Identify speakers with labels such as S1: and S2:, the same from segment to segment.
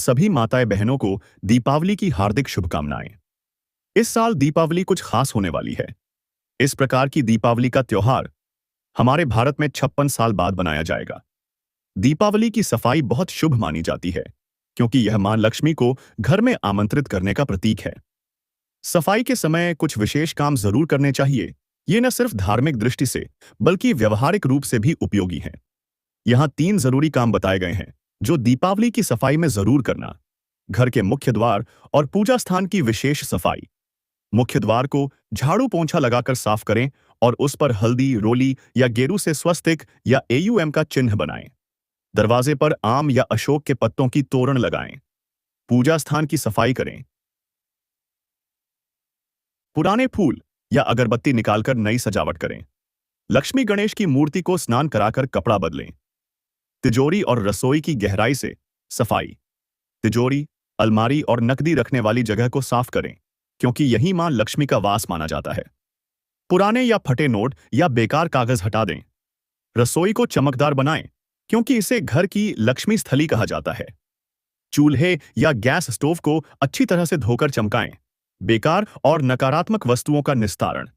S1: सभी माताएं बहनों को दीपावली की हार्दिक शुभकामनाएं। इस साल दीपावली कुछ खास होने वाली है। इस प्रकार की दीपावली का त्योहार हमारे भारत में 56 साल बाद बनाया जाएगा। दीपावली की सफाई बहुत शुभ मानी जाती है, क्योंकि यह मां लक्ष्मी को घर में आमंत्रित करने का प्रतीक है। सफाई के समय कुछ विशेष काम जरूर करने चाहिए। ये न सिर्फ धार्मिक दृष्टि से, बल्कि व्यवहारिक रूप से भी उपयोगी हैं। यहाँ 3 जरूरी काम बताए गए हैं, जो दीपावली की सफाई में जरूर करना। घर के मुख्य द्वार और पूजा स्थान की विशेष सफाई। मुख्य द्वार को झाड़ू पोंछा लगाकर साफ करें और उस पर हल्दी, रोली या गेरू से स्वस्तिक या एयूएम का चिन्ह बनाएं। दरवाजे पर आम या अशोक के पत्तों की तोरण लगाएं। पूजा स्थान की सफाई करें। पुराने फूल या अगरबत्ती निकालकर नई सजावट करें। लक्ष्मी गणेश की मूर्ति को स्नान कराकर कपड़ा बदलें। तिजोरी और रसोई की गहराई से सफाई। तिजोरी, अलमारी और नकदी रखने वाली जगह को साफ करें, क्योंकि यही मां लक्ष्मी का वास माना जाता है। पुराने या फटे नोट या बेकार कागज हटा दें। रसोई को चमकदार बनाएं, क्योंकि इसे घर की लक्ष्मी स्थली कहा जाता है। चूल्हे या गैस स्टोव को अच्छी तरह से धोकर चमकाएं। बेकार और नकारात्मक वस्तुओं का निस्तारण।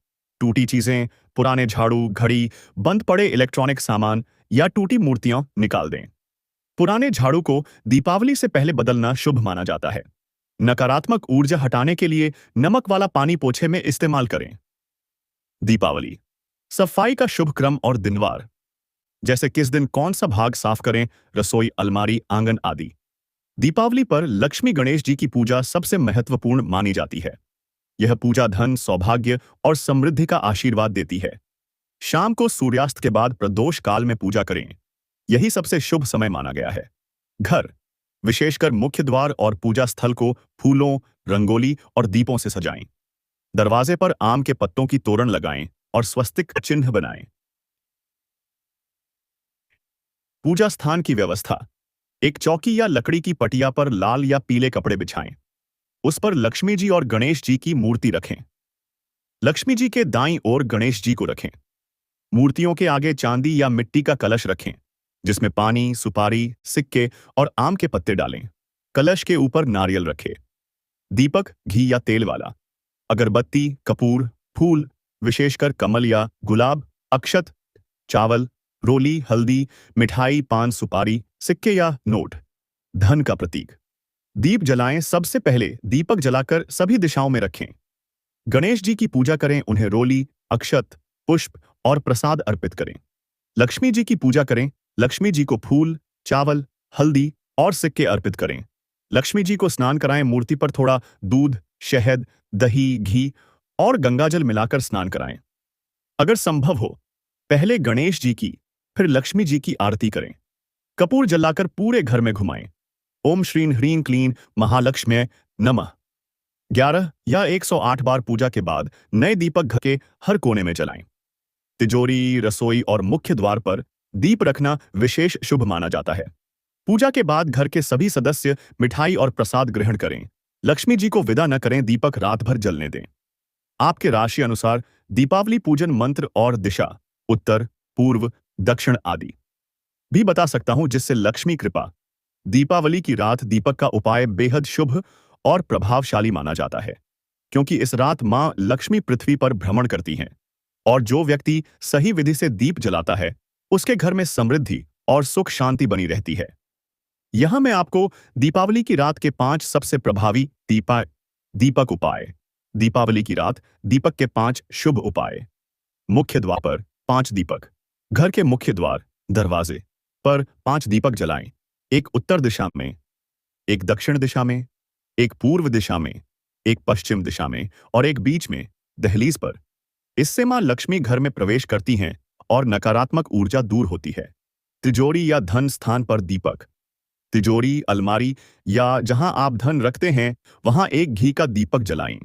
S1: टूटी चीजें, पुराने झाड़ू, घड़ी, बंद पड़े इलेक्ट्रॉनिक सामान या टूटी मूर्तियां निकाल दें। पुराने झाड़ू को दीपावली से पहले बदलना शुभ माना जाता है। नकारात्मक ऊर्जा हटाने के लिए नमक वाला पानी पोछे में इस्तेमाल करें। दीपावली सफाई का शुभ क्रम और दिनवार, जैसे किस दिन कौन सा भाग साफ करें, रसोई, अलमारी, आंगन आदि। दीपावली पर लक्ष्मी गणेश जी की पूजा सबसे महत्वपूर्ण मानी जाती है। यह पूजा धन, सौभाग्य और समृद्धि का आशीर्वाद देती है। शाम को सूर्यास्त के बाद प्रदोष काल में पूजा करें। यही सबसे शुभ समय माना गया है। घर, विशेषकर मुख्य द्वार और पूजा स्थल को फूलों, रंगोली और दीपों से सजाएं। दरवाजे पर आम के पत्तों की तोरण लगाएं और स्वस्तिक चिन्ह बनाएं। पूजा स्थान की व्यवस्था। एक चौकी या लकड़ी की पटिया पर लाल या पीले कपड़े बिछाएं। उस पर लक्ष्मी जी और गणेश जी की मूर्ति रखें। लक्ष्मी जी के दाईं ओर गणेश जी को रखें। मूर्तियों के आगे चांदी या मिट्टी का कलश रखें, जिसमें पानी, सुपारी, सिक्के और आम के पत्ते डालें। कलश के ऊपर नारियल रखें। दीपक घी या तेल वाला। अगरबत्ती, कपूर, फूल, विशेषकर कमल या गुलाब, अक्षत, चावल, रोली, हल्दी, मिठाई, पान, सुपारी, सिक्के या नोट। धन का प्रतीक। दीप जलाएं। सबसे पहले दीपक जलाकर सभी दिशाओं में रखें। गणेश जी की पूजा करें, उन्हें रोली, अक्षत, पुष्प और प्रसाद अर्पित करें। लक्ष्मी जी की पूजा करें। लक्ष्मी जी को फूल, चावल, हल्दी और सिक्के अर्पित करें। लक्ष्मी जी को स्नान कराएं। मूर्ति पर थोड़ा दूध, शहद, दही, घी और गंगाजल मिलाकर स्नान कराएं। अगर संभव हो, पहले गणेश जी की, फिर लक्ष्मी जी की आरती करें। कपूर जलाकर पूरे घर में घुमाएं। ओम श्रीं ह्रीं क्लीं महालक्ष्म्यै नमः 11 या 108 बार पूजा के बाद नए दीपक घर के हर कोने में जलाएं। तिजोरी, रसोई और मुख्य द्वार पर दीप रखना विशेष शुभ माना जाता है। पूजा के बाद घर के सभी सदस्य मिठाई और प्रसाद ग्रहण करें। लक्ष्मी जी को विदा न करें। दीपक रात भर जलने दें। आपके राशि अनुसार दीपावली पूजन मंत्र और दिशा, उत्तर, पूर्व, दक्षिण आदि भी बता सकता हूं, जिससे लक्ष्मी कृपा। दीपावली की रात दीपक का उपाय बेहद शुभ और प्रभावशाली माना जाता है, क्योंकि इस रात मां लक्ष्मी पृथ्वी पर भ्रमण करती हैं और जो व्यक्ति सही विधि से दीप जलाता है, उसके घर में समृद्धि और सुख शांति बनी रहती है। यहां मैं आपको दीपावली की रात के 5 सबसे प्रभावी दीपक उपाय। दीपावली की रात दीपक के 5 शुभ उपाय। मुख्य द्वार पर 5 दीपक। घर के मुख्य द्वार, दरवाजे पर 5 दीपक जलाएं। एक उत्तर दिशा में, एक दक्षिण दिशा में, एक पूर्व दिशा में, एक पश्चिम दिशा में और एक बीच में, दहलीज पर। इससे मां लक्ष्मी घर में प्रवेश करती हैं और नकारात्मक ऊर्जा दूर होती है। तिजोरी या धन स्थान पर दीपक। तिजोरी, अलमारी या जहां आप धन रखते हैं, वहां एक घी का दीपक जलाएं।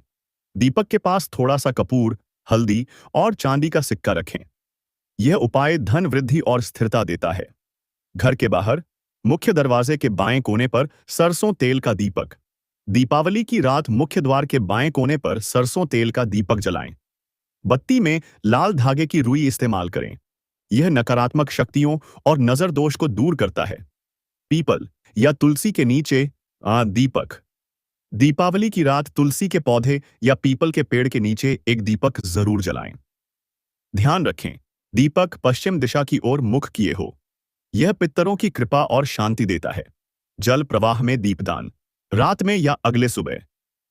S1: दीपक के पास थोड़ा सा कपूर, हल्दी और चांदी का सिक्का रखें। यह उपाय धन वृद्धि और स्थिरता देता है। घर के बाहर, मुख्य दरवाजे के बाएं कोने पर सरसों तेल का दीपक। दीपावली की रात मुख्य द्वार के बाएं कोने पर सरसों तेल का दीपक जलाएं। बत्ती में लाल धागे की रुई इस्तेमाल करें। यह नकारात्मक शक्तियों और नजर दोष को दूर करता है। पीपल या तुलसी के नीचे दीपक। दीपावली की रात तुलसी के पौधे या पीपल के पेड़ के नीचे एक दीपक जरूर जलाएं। ध्यान रखें, दीपक पश्चिम दिशा की ओर मुख किए हो। यह पितरों की कृपा और शांति देता है। जल प्रवाह में दीपदान। रात में या अगले सुबह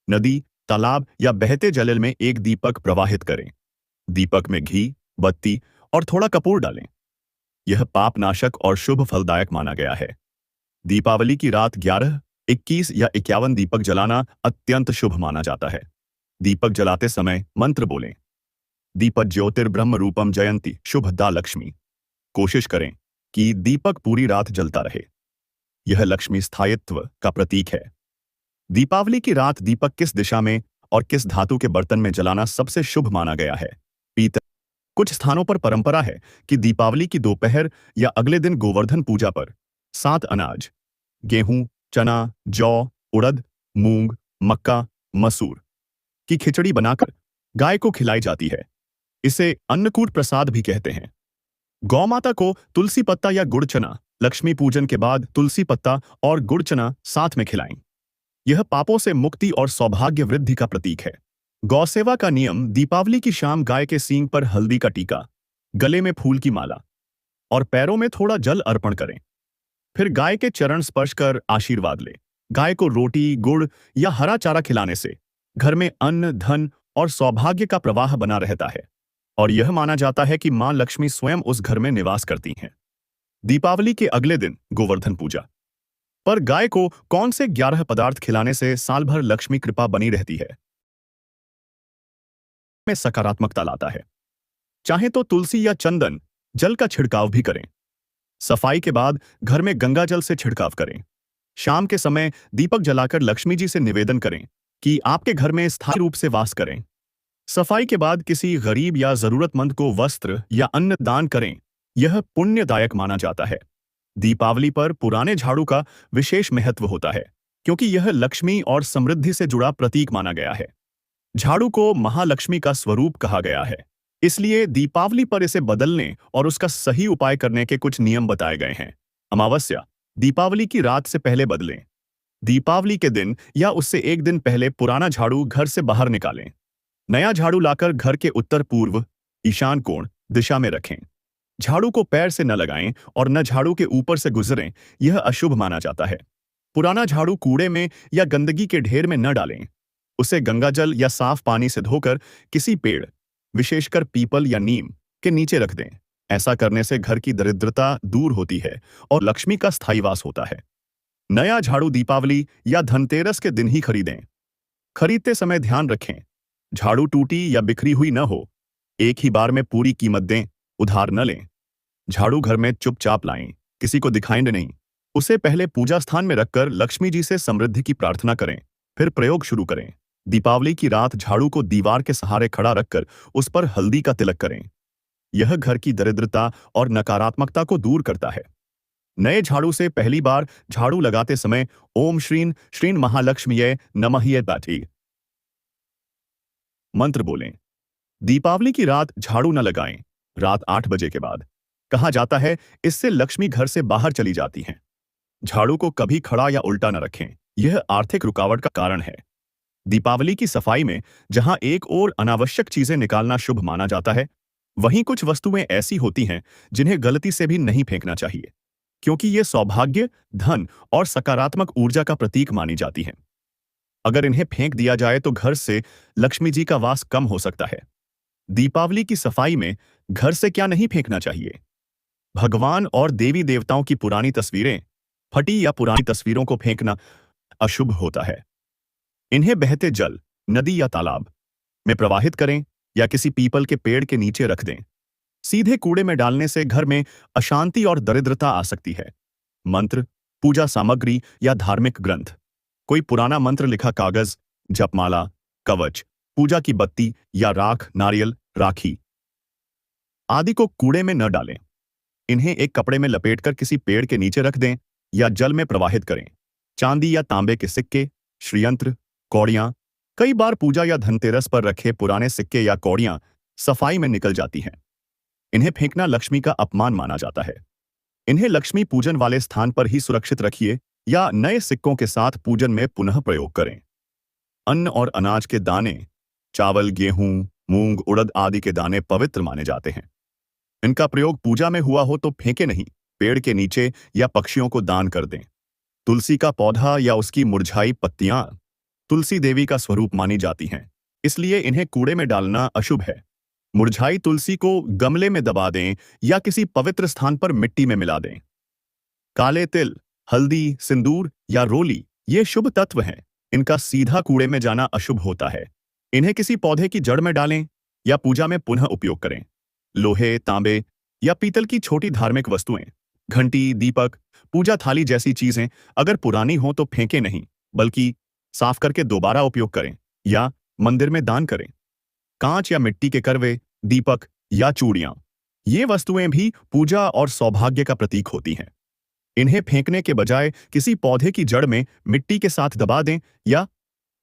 S1: नदी, तालाब या बहते जल में एक दीपक प्रवाहित करें। दीपक में घी, बत्ती और थोड़ा कपूर डालें। यह पाप नाशक और शुभ फलदायक माना गया है। दीपावली की रात 11, 21 या 51 दीपक जलाना अत्यंत शुभ माना जाता है। दीपक जलाते समय मंत्र बोलें। दीपक ज्योतिर्ब्रह्म रूपम जयंती शुभदा लक्ष्मी। कोशिश करें कि दीपक पूरी रात जलता रहे। यह लक्ष्मी स्थायित्व का प्रतीक है। दीपावली की रात दीपक किस दिशा में और किस धातु के बर्तन में जलाना सबसे शुभ माना गया है? पीतल। कुछ स्थानों पर परंपरा है कि दीपावली की दोपहर या अगले दिन गोवर्धन पूजा पर 7 अनाज, गेहूं, चना, जौ, उड़द, मूंग, मक्का, मसूर की खिचड़ी बनाकर गाय को खिलाई जाती है। इसे अन्नकूट प्रसाद भी कहते हैं। गौ माता को तुलसी पत्ता या गुड़ चना लक्ष्मी पूजन के बाद तुलसी पत्ता और गुड़ चना साथ में खिलाएं। यह पापों से मुक्ति और सौभाग्य वृद्धि का प्रतीक है। गौ सेवा का नियम: दीपावली की शाम गाय के सींग पर हल्दी का टीका, गले में फूल की माला और पैरों में थोड़ा जल अर्पण करें। फिर गाय के चरण स्पर्श कर आशीर्वाद लें। गाय को रोटी, गुड़ या हरा चारा खिलाने से घर में अन्न, धन और सौभाग्य का प्रवाह बना रहता है और यह माना जाता है कि मां लक्ष्मी स्वयं उस घर में निवास करती हैं। दीपावली के अगले दिन गोवर्धन पूजा पर गाय को कौन से 11 पदार्थ खिलाने से साल भर लक्ष्मी कृपा बनी रहती है? में सकारात्मकता लाता है। चाहे तो तुलसी या चंदन जल का छिड़काव भी करें। सफाई के बाद घर में गंगा जल से छिड़काव करें। शाम के समय दीपक जलाकर लक्ष्मी जी से निवेदन करें कि आपके घर में स्थायी रूप से वास करें। सफाई के बाद किसी गरीब या जरूरतमंद को वस्त्र या अन्न दान करें। यह पुण्यदायक माना जाता है। दीपावली पर पुराने झाड़ू का विशेष महत्व होता है क्योंकि यह लक्ष्मी और समृद्धि से जुड़ा प्रतीक माना गया है। झाड़ू को महालक्ष्मी का स्वरूप कहा गया है, इसलिए दीपावली पर इसे बदलने और उसका सही उपाय करने के कुछ नियम बताए गए हैं। अमावस्या: दीपावली की रात से पहले बदलें। दीपावली के दिन या उससे एक दिन पहले पुराना झाड़ू घर से बाहर निकालें। नया झाड़ू लाकर घर के उत्तर पूर्व ईशान कोण दिशा में रखें। झाड़ू को पैर से न लगाएं और न झाड़ू के ऊपर से गुजरें, यह अशुभ माना जाता है। पुराना झाड़ू कूड़े में या गंदगी के ढेर में न डालें। उसे गंगाजल या साफ पानी से धोकर किसी पेड़, विशेषकर पीपल या नीम, के नीचे रख दें। ऐसा करने से घर की दरिद्रता दूर होती है और लक्ष्मी का स्थायी वास होता है। नया झाड़ू दीपावली या धनतेरस के दिन ही खरीदें। खरीदते समय ध्यान रखें, झाड़ू टूटी या बिखरी हुई न हो। एक ही बार में पूरी कीमत दें, उधार न लें। झाड़ू घर में चुपचाप लाएं, किसी को दिखाएं नहीं। उसे पहले पूजा स्थान में रखकर लक्ष्मी जी से समृद्धि की प्रार्थना करें, फिर प्रयोग शुरू करें। दीपावली की रात झाड़ू को दीवार के सहारे खड़ा रखकर उस पर हल्दी का तिलक करें। यह घर की दरिद्रता और नकारात्मकता को दूर करता है। नए झाड़ू से पहली बार झाड़ू लगाते समय ओम श्रीं श्रीं महालक्ष्मीये नमः बैठी मंत्र बोलें। दीपावली की रात झाड़ू न लगाएं, रात 8 बजे के बाद। कहा जाता है इससे लक्ष्मी घर से बाहर चली जाती हैं। झाड़ू को कभी खड़ा या उल्टा न रखें, यह आर्थिक रुकावट का कारण है। दीपावली की सफाई में जहां एक ओर अनावश्यक चीजें निकालना शुभ माना जाता है, वहीं कुछ वस्तुएं ऐसी होती हैं जिन्हें गलती से भी नहीं फेंकना चाहिए, क्योंकि ये सौभाग्य, धन और सकारात्मक ऊर्जा का प्रतीक मानी जाती हैं। अगर इन्हें फेंक दिया जाए तो घर से लक्ष्मी जी का वास कम हो सकता है। दीपावली की सफाई में घर से क्या नहीं फेंकना चाहिए? भगवान और देवी देवताओं की पुरानी तस्वीरें, फटी या पुरानी तस्वीरों को फेंकना अशुभ होता है। इन्हें बहते जल, नदी या तालाब में प्रवाहित करें या किसी पीपल के पेड़ के नीचे रख दें। सीधे कूड़े में डालने से घर में अशांति और दरिद्रता आ सकती है। मंत्र, पूजा सामग्री या धार्मिक ग्रंथ, कोई पुराना मंत्र लिखा कागज, जपमाला, कवच, पूजा की बत्ती या राख, नारियल, राखी आदि को कूड़े में न डालें। इन्हें एक कपड़े में लपेटकर किसी पेड़ के नीचे रख दें या जल में प्रवाहित करें। चांदी या तांबे के सिक्के, श्रीयंत्र, कौड़ियां, कई बार पूजा या धनतेरस पर रखे पुराने सिक्के या कौड़ियां सफाई में निकल जाती हैं। इन्हें फेंकना लक्ष्मी का अपमान माना जाता है। इन्हें लक्ष्मी पूजन वाले स्थान पर ही सुरक्षित रखिए या नए सिक्कों के साथ पूजन में पुनः प्रयोग करें। अन्न और अनाज के दाने, चावल, गेहूं, मूंग, उड़द आदि के दाने पवित्र माने जाते हैं। इनका प्रयोग पूजा में हुआ हो तो फेंके नहीं, पेड़ के नीचे या पक्षियों को दान कर दें। तुलसी का पौधा या उसकी मुरझाई पत्तियां तुलसी देवी का स्वरूप मानी जाती हैं, इसलिए इन्हें कूड़े में डालना अशुभ है। मुरझाई तुलसी को गमले में दबा दें या किसी पवित्र स्थान पर मिट्टी में मिला दें। काले तिल, हल्दी, सिंदूर या रोली ये शुभ तत्व हैं। इनका सीधा कूड़े में जाना अशुभ होता है। इन्हें किसी पौधे की जड़ में डालें या पूजा में पुनः उपयोग करें। लोहे, तांबे या पीतल की छोटी धार्मिक वस्तुएं, घंटी, दीपक, पूजा थाली जैसी चीजें अगर पुरानी हो तो फेंके नहीं, बल्कि साफ करके दोबारा उपयोग करें या मंदिर में दान करें। कांच या मिट्टी के करवे, दीपक या चूड़ियां, ये वस्तुएं भी पूजा और सौभाग्य का प्रतीक होती हैं। इन्हें फेंकने के बजाय किसी पौधे की जड़ में मिट्टी के साथ दबा दें या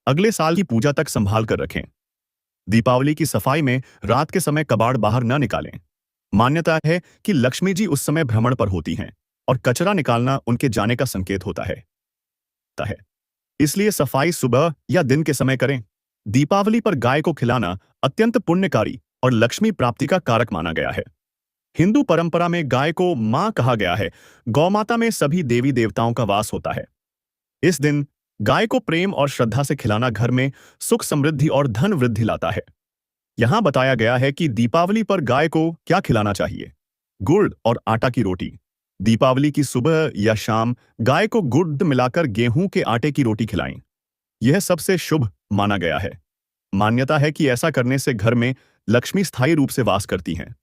S1: अगले साल की पूजा तक संभाल कर रखें। दीपावली की सफाई में रात के समय कबाड़ बाहर न निकालें। मान्यता है कि लक्ष्मी जी उस समय भ्रमण पर होती हैं और कचरा निकालना उनके जाने का संकेत होता है। इसलिए सफाई सुबह या दिन के समय करें। दीपावली पर गाय को खिलाना अत्यंत पुण्यकारी और लक्ष्मी प्राप्ति का कारक माना गया है। हिंदू परंपरा में गाय को मां कहा गया है। गौमाता में सभी देवी देवताओं का वास होता है। इस दिन गाय को प्रेम और श्रद्धा से खिलाना घर में सुख, समृद्धि और धन वृद्धि लाता है। यहां बताया गया है कि दीपावली पर गाय को क्या खिलाना चाहिए। गुड़ और आटा की रोटी। दीपावली की सुबह या शाम गाय को गुड़ मिलाकर गेहूं के आटे की रोटी खिलाएं। यह सबसे शुभ माना गया है। मान्यता है कि ऐसा करने से घर में लक्ष्मी स्थायी रूप से वास करती हैं।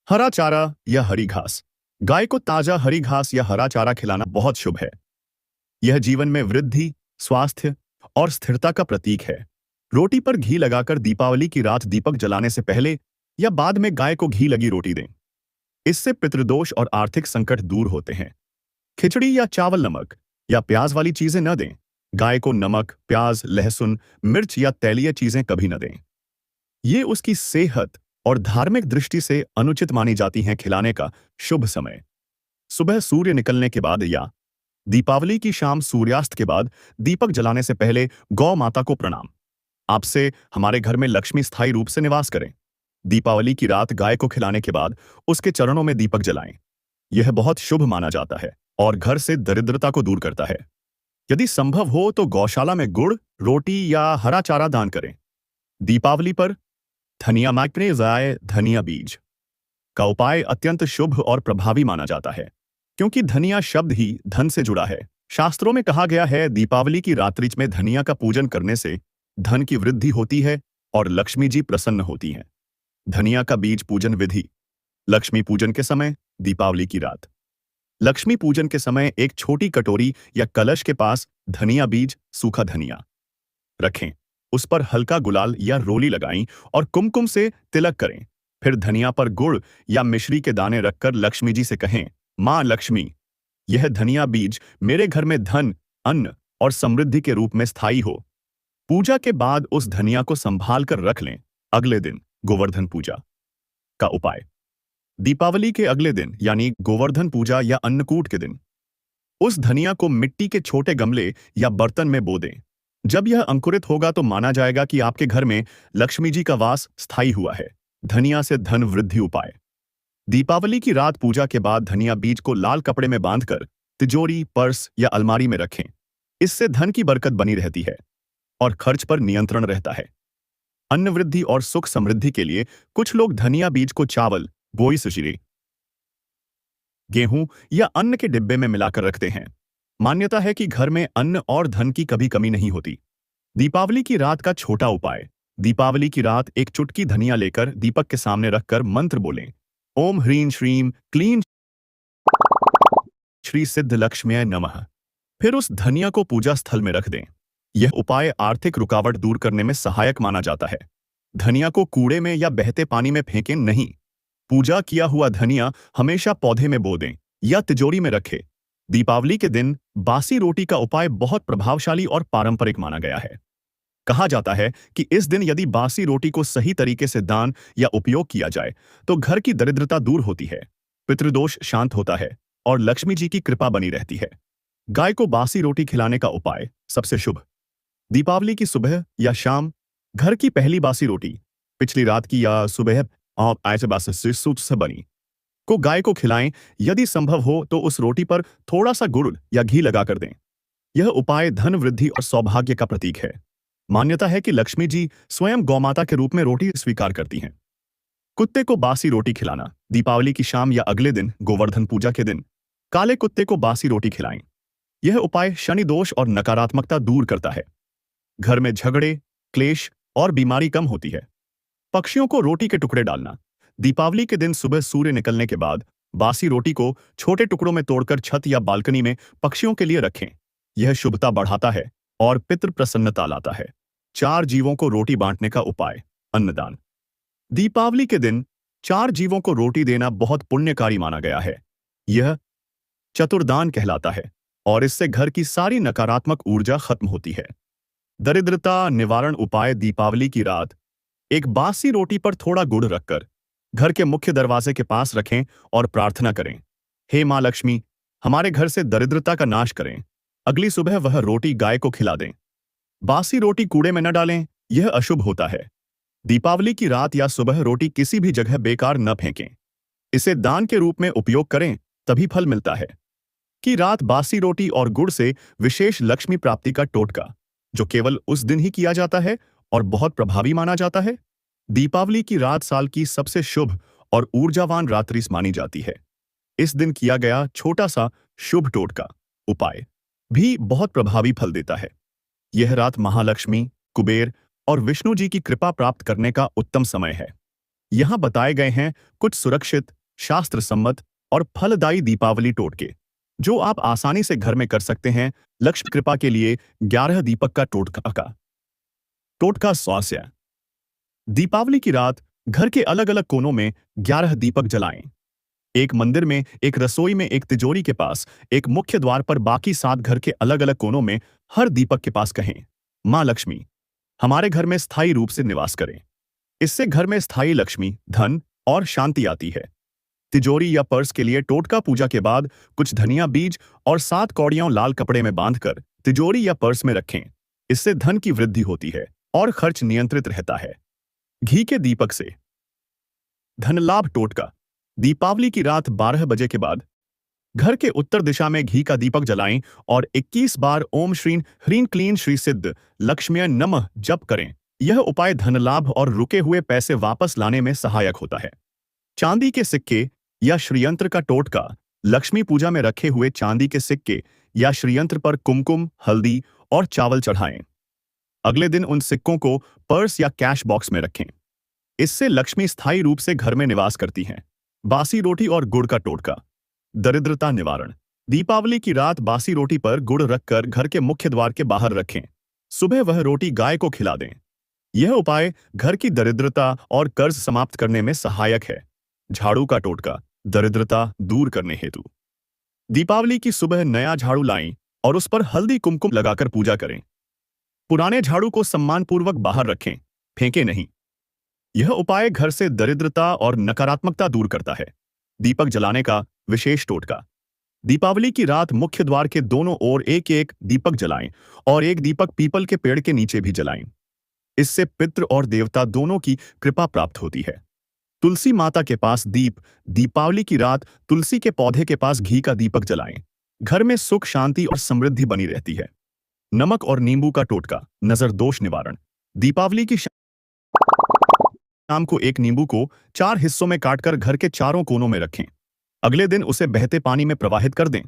S1: हरा चारा या हरी घास। गाय को ताजा हरी घास या हरा चारा खिलाना बहुत शुभ है। यह जीवन में वृद्धि, स्वास्थ्य और स्थिरता का प्रतीक है। रोटी पर घी लगाकर दीपावली की रात दीपक जलाने से पहले या बाद में गाय को घी लगी रोटी दें। इससे पितृदोष और आर्थिक संकट दूर होते हैं। खिचड़ी या चावल नमक या प्याज वाली चीजें न दें। गाय को नमक, प्याज, लहसुन, मिर्च या तैलीय चीजें कभी न दें। ये उसकी सेहत और धार्मिक दृष्टि से अनुचित मानी जाती हैं। खिलाने का शुभ समय सुबह सूर्य निकलने के बाद या दीपावली की शाम सूर्यास्त के बाद दीपक जलाने से पहले गौ माता को प्रणाम। आपसे हमारे घर में लक्ष्मी स्थायी रूप से निवास करें। दीपावली की रात गाय को खिलाने के बाद उसके चरणों में दीपक जलाएं। यह बहुत शुभ माना जाता है और घर से दरिद्रता को दूर करता है। यदि संभव हो तो गौशाला में गुड़, रोटी या हरा चारा दान करें। दीपावली पर धनिया माइक्रे जाए धनिया बीज का उपाय अत्यंत शुभ और प्रभावी माना जाता है, क्योंकि धनिया शब्द ही धन से जुड़ा है। शास्त्रों में कहा गया है दीपावली की रात्रि में धनिया का पूजन करने से धन की वृद्धि होती है और लक्ष्मी जी प्रसन्न होती हैं। धनिया का बीज पूजन विधि। लक्ष्मी पूजन के समय दीपावली की रात लक्ष्मी पूजन के समय एक छोटी कटोरी या कलश के पास धनिया बीज, सूखा धनिया रखें। उस पर हल्का गुलाल या रोली लगाएं और कुमकुम से तिलक करें। फिर धनिया पर गुड़ या मिश्री के दाने रखकर लक्ष्मी जी से कहें, मां लक्ष्मी, यह धनिया बीज मेरे घर में धन, अन्न और समृद्धि के रूप में स्थायी हो। पूजा के बाद उस धनिया को संभाल कर रख लें। अगले दिन गोवर्धन पूजा का उपाय। दीपावली के अगले दिन यानी गोवर्धन पूजा या अन्नकूट के दिन उस धनिया को मिट्टी के छोटे गमले या बर्तन में बो दें। जब यह अंकुरित होगा तो माना जाएगा कि आपके घर में लक्ष्मी जी का वास स्थायी हुआ है। धनिया से धन वृद्धि उपाय। दीपावली की रात पूजा के बाद धनिया बीज को लाल कपड़े में बांधकर तिजोरी, पर्स या अलमारी में रखें। इससे धन की बरकत बनी रहती है और खर्च पर नियंत्रण रहता है। अन्न वृद्धि और सुख समृद्धि के लिए कुछ लोग धनिया बीज को चावल, बोई सुशीरे, गेहूं या अन्न के डिब्बे में मिलाकर रखते हैं। मान्यता है कि घर में अन्न और धन की कभी कमी नहीं होती। दीपावली की रात का छोटा उपाय। दीपावली की रात एक चुटकी धनिया लेकर दीपक के सामने रखकर मंत्र बोलें, ओम ह्रीं श्रीं क्लीं श्री सिद्ध लक्ष्म्यै नमः। फिर उस धनिया को पूजा स्थल में रख दें। यह उपाय आर्थिक रुकावट दूर करने में सहायक माना जाता है। धनिया को कूड़े में या बहते पानी में फेंकें नहीं। पूजा किया हुआ धनिया हमेशा पौधे में बो दें या तिजोरी में रखें। दीपावली के दिन बासी रोटी का उपाय बहुत प्रभावशाली और पारंपरिक माना गया है। कहा जाता है कि इस दिन यदि बासी रोटी को सही तरीके से दान या उपयोग किया जाए तो घर की दरिद्रता दूर होती है, पितृदोष शांत होता है और लक्ष्मी जी की कृपा बनी रहती है। गाय को बासी रोटी खिलाने का उपाय सबसे शुभ। दीपावली की सुबह या शाम घर की पहली बासी रोटी, पिछली रात की या सुबह और ऐसे बासी से बनी, को गाय को खिलाएं। यदि संभव हो तो उस रोटी पर थोड़ा सा गुड़ या घी लगाकर दें। यह उपाय धन वृद्धि और सौभाग्य का प्रतीक है। मान्यता है कि लक्ष्मी जी स्वयं गौमाता के रूप में रोटी स्वीकार करती हैं। कुत्ते को बासी रोटी खिलाना। दीपावली की शाम या अगले दिन गोवर्धन पूजा के दिन काले कुत्ते को बासी रोटी खिलाएं। यह उपाय शनि दोष और नकारात्मकता दूर करता है। घर में झगड़े, क्लेश और बीमारी कम होती है। पक्षियों को रोटी के टुकड़े डालना। दीपावली के दिन सुबह सूर्य निकलने के बाद बासी रोटी को छोटे टुकड़ों में तोड़कर छत या बालकनी में पक्षियों के लिए रखें। यह शुभता बढ़ाता है और पितृ प्रसन्नता लाता है। 4 जीवों को रोटी बांटने का उपाय। अन्नदान। दीपावली के दिन 4 जीवों को रोटी देना बहुत पुण्यकारी माना गया है। यह चतुर्दान कहलाता है और इससे घर की सारी नकारात्मक ऊर्जा खत्म होती है। दरिद्रता निवारण उपाय। दीपावली की रात एक बासी रोटी पर थोड़ा गुड़ रखकर घर के मुख्य दरवाजे के पास रखें और प्रार्थना करें, हे मां लक्ष्मी, हमारे घर से दरिद्रता का नाश करें। अगली सुबह वह रोटी गाय को खिला दें। बासी रोटी कूड़े में न डालें, यह अशुभ होता है। दीपावली की रात या सुबह रोटी किसी भी जगह बेकार न फेंकें। इसे दान के रूप में उपयोग करें, तभी फल मिलता है। कि रात बासी रोटी और गुड़ से विशेष लक्ष्मी प्राप्ति का टोटका, जो केवल उस दिन ही किया जाता है और बहुत प्रभावी माना जाता है। दीपावली की रात साल की सबसे शुभ और ऊर्जावान रात्रि मानी जाती है। इस दिन किया गया छोटा सा शुभ टोटका उपाय भी बहुत प्रभावी फल देता है। यह रात महालक्ष्मी, कुबेर और विष्णु जी की कृपा प्राप्त करने का उत्तम समय है। यहां बताए गए हैं कुछ सुरक्षित, शास्त्र सम्मत और फलदायी दीपावली टोटके, जो आप आसानी से घर में कर सकते हैं। लक्ष्मी कृपा के लिए 11 दीपक का टोटका स्वास्थ्य। दीपावली की रात घर के अलग अलग कोनों में 11 दीपक जलाएं। एक मंदिर में, एक रसोई में, एक तिजोरी के पास, एक मुख्य द्वार पर, बाकी 7 घर के अलग अलग कोनों में हर दीपक के पास कहें, मां लक्ष्मी, हमारे घर में स्थायी रूप से निवास करें। इससे घर में स्थायी लक्ष्मी, धन और शांति आती है। तिजोरी या पर्स के लिए टोटका पूजा के बाद कुछ धनिया बीज और 7 कौड़ियां लाल कपड़े में बांधकर तिजोरी या पर्स में रखें। इससे धन की वृद्धि होती है और खर्च नियंत्रित रहता है। घी के दीपक से धन लाभ टोटका। दीपावली की रात 12 बजे के बाद घर के उत्तर दिशा में घी का दीपक जलाएं और 21 बार ओम श्रीं ह्रीं क्लीं श्री सिद्ध लक्ष्म्यै नमः जप करें। यह उपाय धन लाभ और रुके हुए पैसे वापस लाने में सहायक होता है। चांदी के सिक्के या श्रीयंत्र का टोटका। लक्ष्मी पूजा में रखे हुए चांदी के सिक्के या श्रीयंत्र पर कुमकुम, हल्दी और चावल चढ़ाएं। अगले दिन उन सिक्कों को पर्स या कैश बॉक्स में रखें। इससे लक्ष्मी स्थायी रूप से घर में निवास करती हैं। बासी रोटी और गुड़ का टोटका। दरिद्रता निवारण। दीपावली की रात बासी रोटी पर गुड़ रखकर घर के मुख्य द्वार के बाहर रखें। सुबह वह रोटी गाय को खिला दें। यह उपाय घर की दरिद्रता और कर्ज समाप्त करने में सहायक है। झाड़ू का टोटका। दरिद्रता दूर करने हेतु दीपावली की सुबह नया झाड़ू लाएं और उस पर हल्दी कुमकुम लगाकर पूजा करें। पुराने झाड़ू को सम्मानपूर्वक बाहर रखें, फेंके नहीं। यह उपाय घर से दरिद्रता और नकारात्मकता दूर करता है। दीपक जलाने का विशेष टोटका। दीपावली की रात मुख्य द्वार के दोनों ओर एक एक दीपक जलाएं और एक दीपक पीपल के पेड़ के नीचे भी जलाएं। इससे पितृ और देवता दोनों की कृपा प्राप्त होती है। तुलसी माता के पास दीप। दीपावली की रात तुलसी के पौधे के पास घी का दीपक जलाएं। घर में सुख, शांति और समृद्धि बनी रहती है। नमक और नींबू का टोटका। नजर दोष निवारण। दीपावली की शाम को एक नींबू को 4 हिस्सों में काटकर घर के चारों कोनों में रखें। अगले दिन उसे बहते पानी में प्रवाहित कर दें।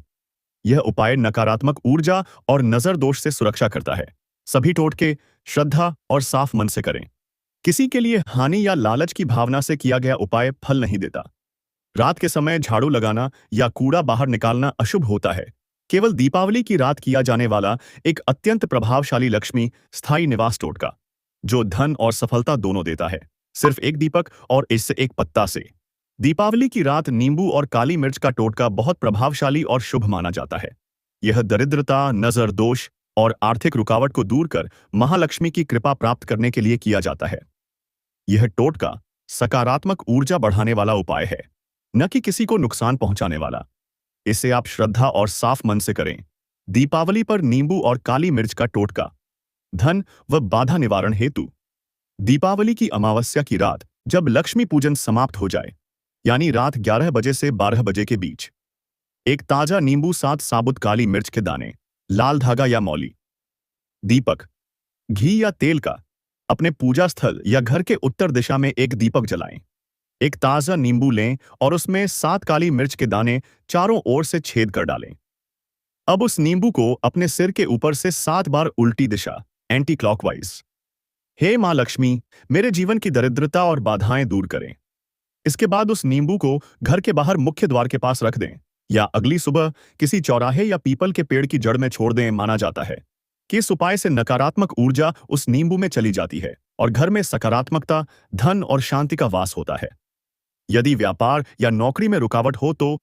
S1: यह उपाय नकारात्मक ऊर्जा और नजर दोष से सुरक्षा करता है। सभी टोटके श्रद्धा और साफ मन से करें। किसी के लिए हानि या लालच की भावना से किया गया उपाय फल नहीं देता। रात के समय झाड़ू लगाना या कूड़ा बाहर निकालना अशुभ होता है। केवल दीपावली की रात किया जाने वाला एक अत्यंत प्रभावशाली लक्ष्मी स्थायी निवास टोटका, जो धन और सफलता दोनों देता है, सिर्फ एक दीपक और इससे एक पत्ता से। दीपावली की रात नींबू और काली मिर्च का टोटका बहुत प्रभावशाली और शुभ माना जाता है। यह दरिद्रता, नजर दोष और आर्थिक रुकावट को दूर कर महालक्ष्मी की कृपा प्राप्त करने के लिए किया जाता है। यह टोटका सकारात्मक ऊर्जा बढ़ाने वाला उपाय है, न कि किसी को नुकसान पहुंचाने वाला। इसे आप श्रद्धा और साफ मन से करें। दीपावली पर नींबू और काली मिर्च का टोटका, धन व बाधा निवारण हेतु। दीपावली की अमावस्या की रात जब लक्ष्मी पूजन समाप्त हो जाए, यानी रात 11 बजे से 12 बजे के बीच, एक ताजा नींबू, 7 साबुत काली मिर्च के दाने, लाल धागा या मौली, दीपक, घी या तेल का, अपने पूजा स्थल या घर के उत्तर दिशा में एक दीपक जलाएं। एक ताजा नींबू लें और उसमें 7 काली मिर्च के दाने चारों ओर से छेद कर डालें। अब उस नींबू को अपने सिर के ऊपर से 7 बार उल्टी दिशा, एंटी क्लॉकवाइज, हे मां लक्ष्मी, मेरे जीवन की दरिद्रता और बाधाएं दूर करें। इसके बाद उस नींबू को घर के बाहर मुख्य द्वार के पास रख दें या अगली सुबह किसी चौराहे या पीपल के पेड़ की जड़ में छोड़ दें। माना जाता है कि इस उपाय से नकारात्मक ऊर्जा उस नींबू में चली जाती है और घर में सकारात्मकता, धन और शांति का वास होता है। यदि व्यापार या नौकरी में रुकावट हो तो